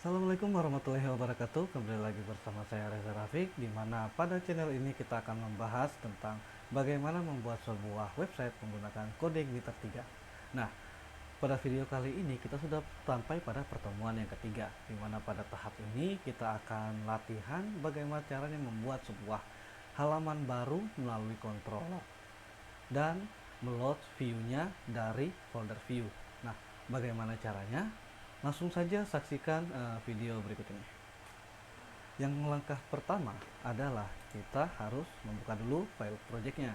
Assalamualaikum warahmatullahi wabarakatuh. Kembali lagi bersama saya Reza Rafiq, di mana pada channel ini kita akan membahas tentang bagaimana membuat sebuah website menggunakan kode Glitter 3. Nah, pada video kali ini kita sudah sampai pada pertemuan yang ketiga, di mana pada tahap ini kita akan latihan bagaimana caranya membuat sebuah halaman baru melalui controller dan meload view-nya dari folder view. Nah, bagaimana caranya? Langsung saja saksikan video berikut ini. Yang langkah pertama adalah kita harus membuka dulu file projectnya.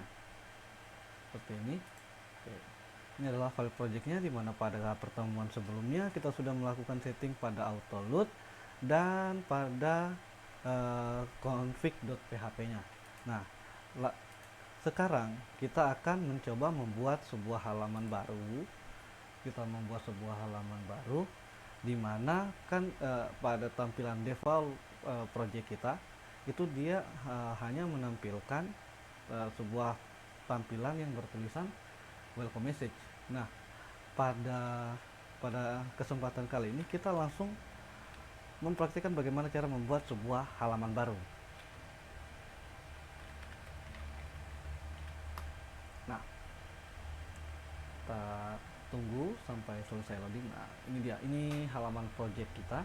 Seperti ini. Oke. Ini adalah file projectnya, di mana pada pertemuan sebelumnya kita sudah melakukan setting pada auto load dan pada config.php-nya. Nah, sekarang kita akan mencoba membuat sebuah halaman baru. Kita membuat sebuah halaman baru di mana kan pada tampilan default project kita itu dia hanya menampilkan sebuah tampilan yang bertulisan welcome message. Nah, pada pada kesempatan kali ini kita langsung mempraktikkan bagaimana cara membuat sebuah halaman baru. Nah, kita tunggu sampai selesai loading. Nah, ini dia, ini halaman project kita.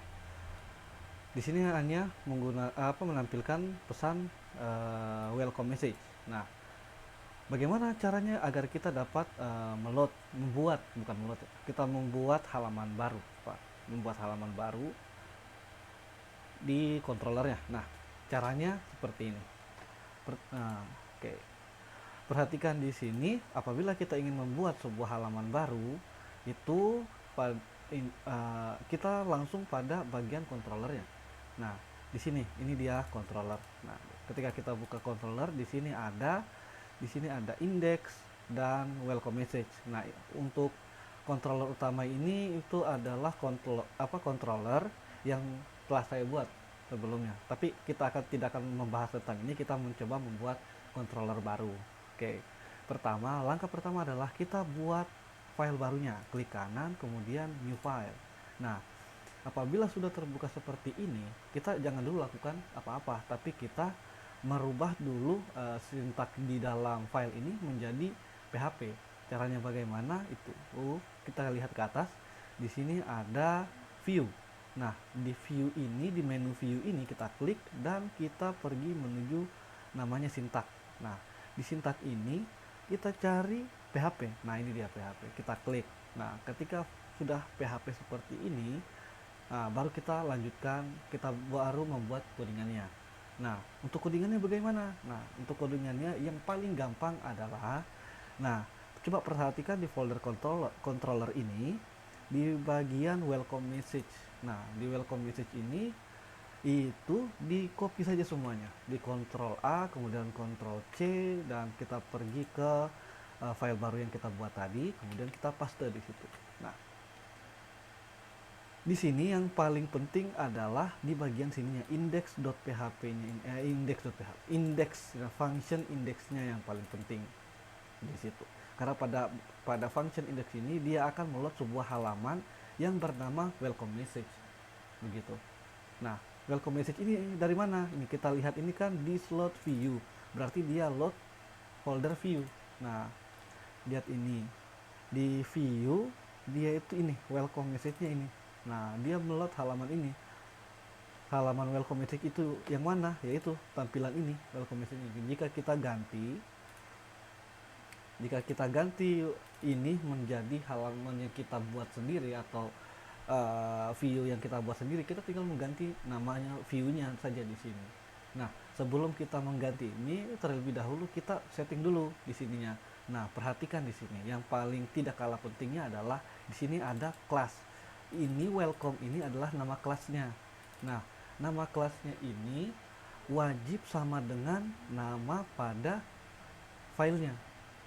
Di sini hanya menampilkan pesan welcome message. Nah, bagaimana caranya agar kita dapat kita membuat halaman baru, Pak. Membuat halaman baru di controllernya. Nah, caranya seperti ini. Oke. Perhatikan di sini, apabila kita ingin membuat sebuah halaman baru, itu kita langsung pada bagian controllernya. Nah, di sini ini dia controller. Nah, ketika kita buka controller, di sini ada index dan welcome message. Nah, untuk controller utama ini itu adalah controller yang telah saya buat sebelumnya. Tapi kita tidak akan membahas tentang ini, kita mencoba membuat controller baru. Oke. Langkah pertama adalah kita buat file barunya. Klik kanan, kemudian new file. Nah, apabila sudah terbuka seperti ini, kita jangan dulu lakukan apa-apa, tapi kita merubah dulu sintak di dalam file ini menjadi PHP. Caranya bagaimana? Itu kita lihat ke atas. Di sini ada view. Nah, di view ini, di menu view ini kita klik dan kita pergi menuju namanya sintak. Nah, di sintak ini kita cari PHP. Nah, ini dia PHP. Kita klik. Nah, ketika sudah PHP seperti ini, baru kita lanjutkan, kita baru membuat codingannya. Nah, untuk codingannya bagaimana? Nah, untuk codingannya yang paling gampang adalah, nah, coba perhatikan di folder controller ini, di bagian welcome message. Nah, di welcome message ini, itu di copy saja semuanya, di Ctrl A, kemudian Ctrl C, dan kita pergi ke file baru yang kita buat tadi, kemudian kita paste di situ. Nah, di sini yang paling penting adalah di bagian sininya, index.php-nya, index function indexnya yang paling penting di situ. Karena pada function index ini dia akan meload sebuah halaman yang bernama welcome message. Begitu. Nah, welcome message ini dari mana? Ini kita lihat, ini kan di slot view. Berarti dia load folder view. Nah, lihat ini. Di view dia itu ini welcome message-nya ini. Nah, dia meload halaman ini. Halaman welcome message itu yang mana? Yaitu tampilan ini, welcome message ini. Jika kita ganti ini menjadi halaman yang kita buat sendiri atau view yang kita buat sendiri, kita tinggal mengganti namanya view-nya saja di sini. Nah, sebelum kita mengganti ini, terlebih dahulu kita setting dulu di sininya. Nah, perhatikan di sini, yang paling tidak kalah pentingnya adalah di sini ada class. Ini welcome ini adalah nama kelasnya. Nah, nama kelasnya ini wajib sama dengan nama pada filenya.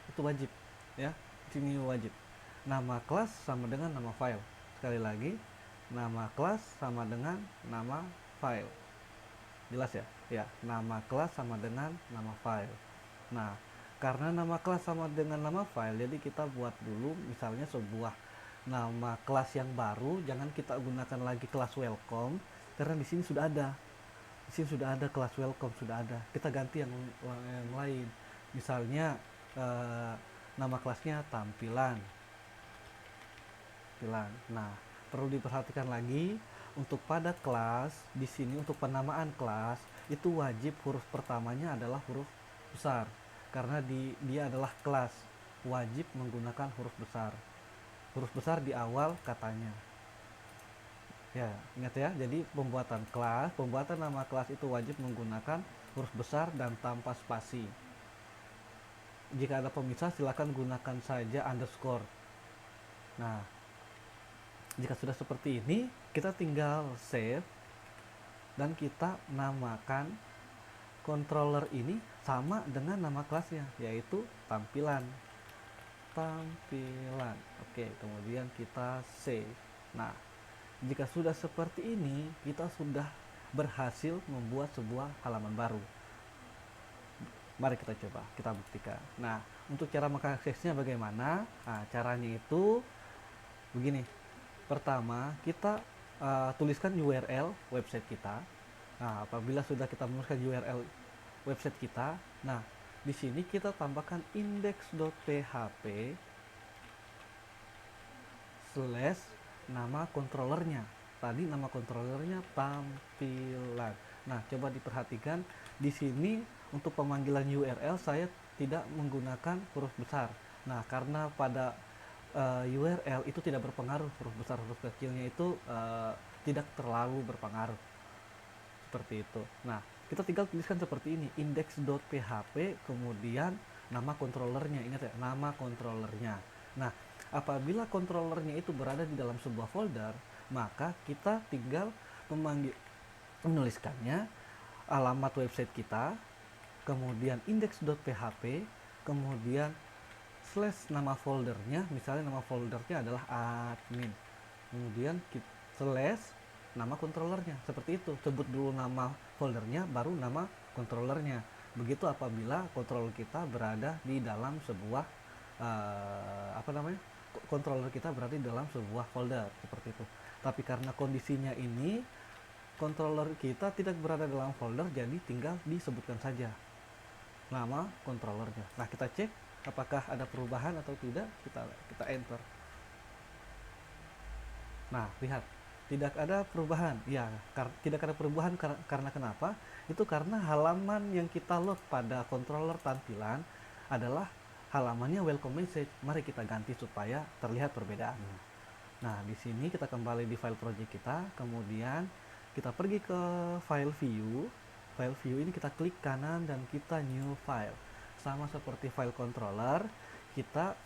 Itu wajib, ya. Sini wajib. Nama kelas sama dengan nama file. Sekali lagi, nama kelas sama dengan nama file. Jelas ya? Ya, nama kelas sama dengan nama file. Nah, karena nama kelas sama dengan nama file, jadi kita buat dulu misalnya sebuah nama kelas yang baru, jangan kita gunakan lagi kelas welcome karena di sini sudah ada. Di sini sudah ada kelas welcome, sudah ada. Kita ganti yang lain. Misalnya eh, nama kelasnya tampilan. Tampilan. Nah, perlu diperhatikan lagi untuk pada kelas di sini untuk penamaan kelas itu wajib huruf pertamanya adalah huruf besar karena dia adalah kelas, wajib menggunakan huruf besar. Huruf besar di awal katanya. Ya, ingat ya. Jadi pembuatan nama kelas itu wajib menggunakan huruf besar dan tanpa spasi. Jika ada pemisah silakan gunakan saja underscore. Nah, jika sudah seperti ini, kita tinggal save dan kita namakan controller ini sama dengan nama kelasnya, yaitu tampilan. Tampilan. Oke, kemudian kita save. Nah, jika sudah seperti ini, kita sudah berhasil membuat sebuah halaman baru. Mari kita coba, kita buktikan. Nah, untuk cara mengaksesnya bagaimana? Nah, caranya itu begini. Pertama, kita tuliskan URL website kita. Nah, apabila sudah kita menuliskan URL website kita, nah, di sini kita tambahkan index.php slash nama controllernya. Tadi nama controllernya tampilan. Nah, coba diperhatikan di sini untuk pemanggilan URL saya tidak menggunakan huruf besar. Nah, karena pada URL itu tidak berpengaruh, huruf besar huruf kecilnya itu tidak terlalu berpengaruh. Seperti itu. Nah, kita tinggal tuliskan seperti ini, index.php kemudian nama controllernya. Ingat ya, nama controllernya. Nah, apabila controllernya itu berada di dalam sebuah folder, maka kita tinggal menuliskannya alamat website kita, kemudian index.php, kemudian slash nama foldernya, misalnya nama foldernya adalah admin, kemudian slash nama controllernya. Seperti itu, sebut dulu nama foldernya baru nama controllernya. Begitu apabila controller kita berada di dalam sebuah controller kita berada di dalam sebuah folder seperti itu. Tapi karena kondisinya ini controller kita tidak berada dalam folder, jadi tinggal disebutkan saja nama controllernya. Nah, kita cek apakah ada perubahan atau tidak, kita enter. Nah, lihat, tidak ada perubahan. Ya, tidak ada perubahan karena kenapa? Itu karena halaman yang kita load pada controller tampilan adalah halamannya welcome message. Mari kita ganti supaya terlihat perbedaannya. Nah, di sini kita kembali di file project kita, kemudian kita pergi ke file view. File view ini kita klik kanan dan kita new file. Sama seperti file controller,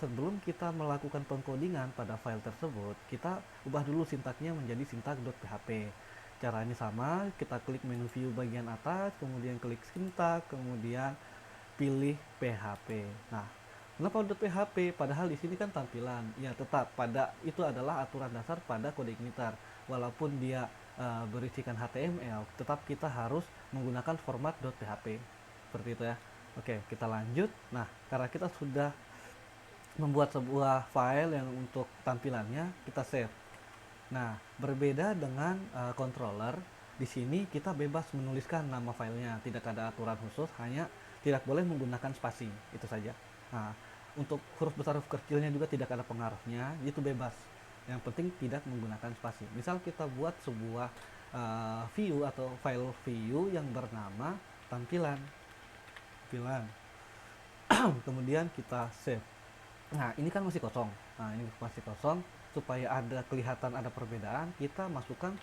sebelum kita melakukan pengkodingan pada file tersebut, kita ubah dulu sintaknya menjadi sintak.php. Caranya sama, kita klik menu view bagian atas, kemudian klik sintak, kemudian pilih PHP. Nah, kenapa .php? Padahal di sini kan tampilan. Ya, tetap itu adalah aturan dasar pada kode igniter. Walaupun dia berisikan HTML, tetap kita harus menggunakan format .php. Seperti itu ya. Oke, kita lanjut. Nah, karena kita sudah membuat sebuah file yang untuk tampilannya, kita save. Nah, berbeda dengan controller, di sini kita bebas menuliskan nama filenya, tidak ada aturan khusus, hanya tidak boleh menggunakan spasi, itu saja. Nah, untuk huruf besar huruf kecilnya juga tidak ada pengaruhnya, itu bebas. Yang penting tidak menggunakan spasi. Misal kita buat sebuah view atau file view yang bernama tampilan. Kemudian kita save. Nah, ini kan masih kosong. Nah, ini masih kosong. Supaya kelihatan ada perbedaan, kita masukkan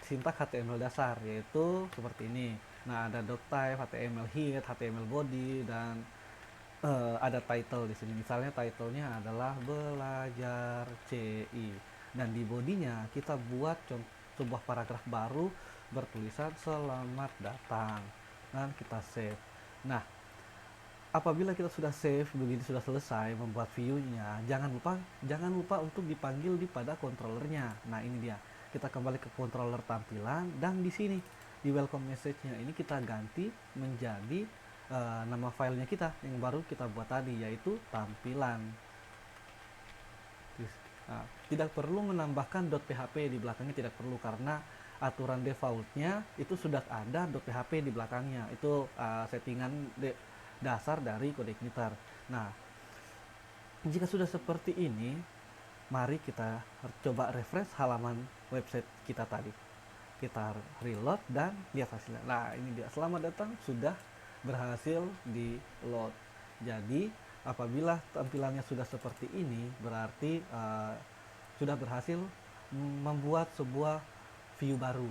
sintak HTML dasar, yaitu seperti ini. Nah, ada doctype, HTML head, HTML body, dan ada title di sini. Misalnya titlenya adalah belajar CI, dan di bodinya kita buat sebuah paragraf baru bertulisan selamat datang, dan kita save. Nah, apabila kita sudah save begini, sudah selesai membuat view-nya, jangan lupa untuk dipanggil pada controllernya. Nah, ini dia. Kita kembali ke controller tampilan, dan di sini di welcome message-nya ini kita ganti menjadi nama filenya kita yang baru kita buat tadi, yaitu tampilan. Nah, tidak perlu menambahkan .php di belakangnya, tidak perlu, karena aturan defaultnya itu sudah ada .php di belakangnya. Itu settingan dasar dari CodeIgniter. Nah, jika sudah seperti ini, mari kita coba refresh halaman website kita tadi. Kita reload dan lihat hasilnya. Nah, ini dia, selamat datang, sudah berhasil di load. Jadi apabila tampilannya sudah seperti ini, berarti sudah berhasil membuat sebuah view baru,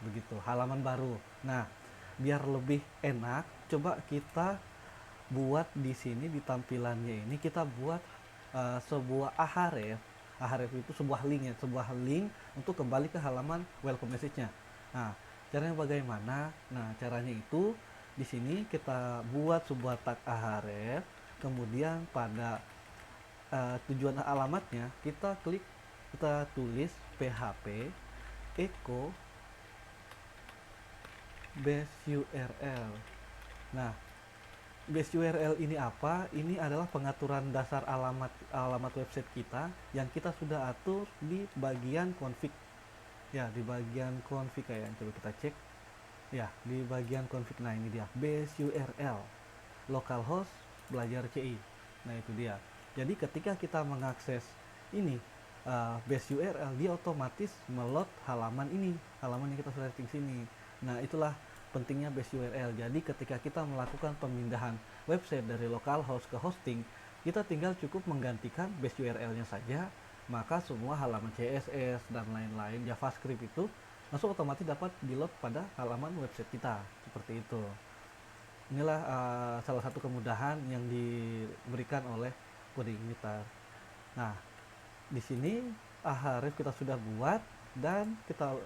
begitu, halaman baru. Nah, biar lebih enak, coba kita buat di sini, di tampilannya ini kita buat sebuah ahref. Ahref itu sebuah link ya, sebuah link untuk kembali ke halaman welcome message-nya. Nah, caranya bagaimana? Nah, caranya itu di sini kita buat sebuah tag ahref, kemudian pada tujuan alamatnya kita klik, kita tulis php echo base URL. Nah, base URL ini apa? Ini adalah pengaturan dasar alamat website kita yang kita sudah atur di bagian config. Ya, di bagian config kayak, coba kita cek. Ya, di bagian config. Nah, ini dia base URL localhost belajar CI. Nah, itu dia. Jadi ketika kita mengakses ini base URL, dia otomatis meload halaman ini, halaman yang kita sudah setting sini. Nah, itulah pentingnya base URL. Jadi ketika kita melakukan pemindahan website dari localhost ke hosting, kita tinggal cukup menggantikan base URL-nya saja, maka semua halaman CSS dan lain-lain JavaScript itu langsung otomatis dapat di-load pada halaman website kita, seperti itu. Inilah salah satu kemudahan yang diberikan oleh CodeIgniter. Nah, di sini ahref kita sudah buat dan kita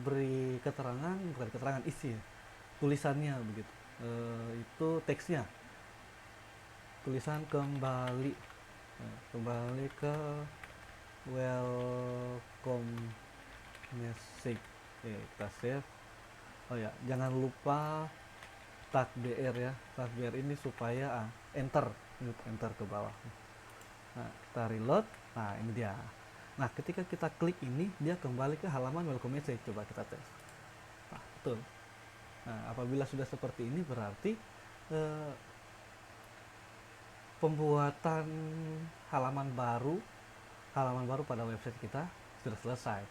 beri keterangan, bukan keterangan, isi tulisannya begitu. Itu teksnya, tulisan kembali, kembali ke welcome message. Kita save. Oh ya, jangan lupa tag br ya, tag br ini supaya enter ke bawah. Nah, kita reload. Nah, ini dia. Nah, ketika kita klik ini, dia kembali ke halaman welcome message. Coba kita tes. Nah, betul. Nah, apabila sudah seperti ini, berarti pembuatan halaman baru pada website kita sudah selesai.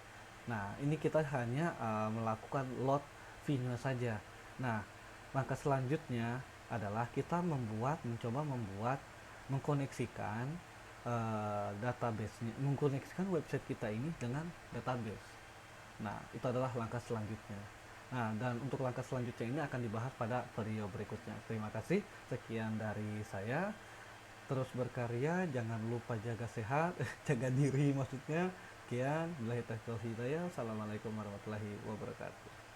Nah, ini kita hanya melakukan load view-nya saja. Nah, langkah selanjutnya adalah kita mencoba membuat, mengkoneksikan database-nya, mengkoneksikan website kita ini dengan database. Nah, itu adalah langkah selanjutnya. Nah, dan untuk langkah selanjutnya ini akan dibahas pada video berikutnya. Terima kasih, sekian dari saya. Terus berkarya, jangan lupa jaga sehat, jaga diri maksudnya. Sekian, billahi taufiq wal hidayah. Assalamualaikum warahmatullahi wabarakatuh.